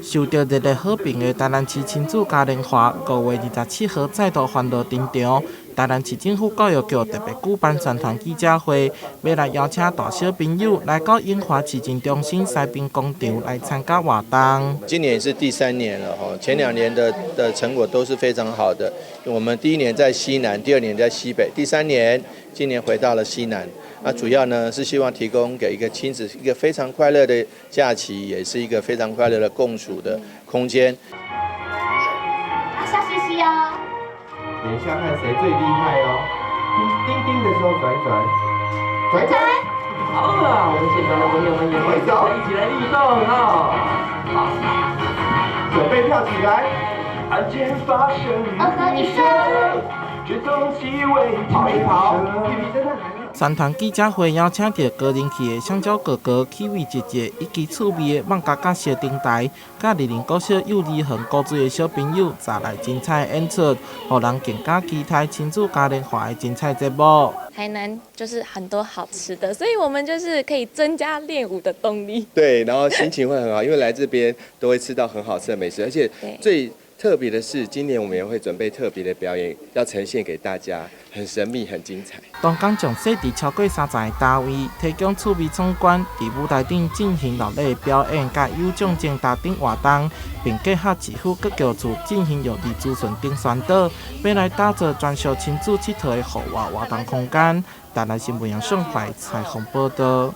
受到热烈好评的台南市亲子嘉年华，5月27号再度欢乐登场。台南市政府教育局特别举办宣传记者会，要来邀请大小朋友来到永华市政中心西滨广场来参加活动。今年是第3年了哈，前2年的成果都是非常好的。我们第1年在西南，第2年在西北，第3年今年回到了西南。那主要呢是希望提供给一个亲子一个非常快乐的假期，也是一个非常快乐的共处的空间。笑嘻嘻哦。等一下看谁最厉害哦！叮叮的时候转一转，转一转。好了，我们现场的朋友们也会一起来律动哦。好，准备跳起来。案件发生，一声，决斗机位跑一跑。宣传记者会邀请到高人气的香蕉哥哥、Kiwi 姐姐以及趣味的孟加加小电台，甲2年国小幼儿园高中的小朋友，带来精彩演出，让人更加期待亲子嘉年华的精彩节目。台南就是很多好吃的，所以我们就是可以增加练舞的动力。对，然后心情会很好，因为来这边都会吃到很好吃的美食，而且最特别的是，今年我们也会准备特别的表演，要呈现给大家，很神秘、很精彩。当天将设置超过30个单位，提供趣味参观，在舞台顶进行热烈表演，甲有奖竞答等活动，并结合市府各局处进行育儿资讯等宣导，要来打造专属亲子佚佗的户外活动空间。台南新闻杨胜怀采访报道。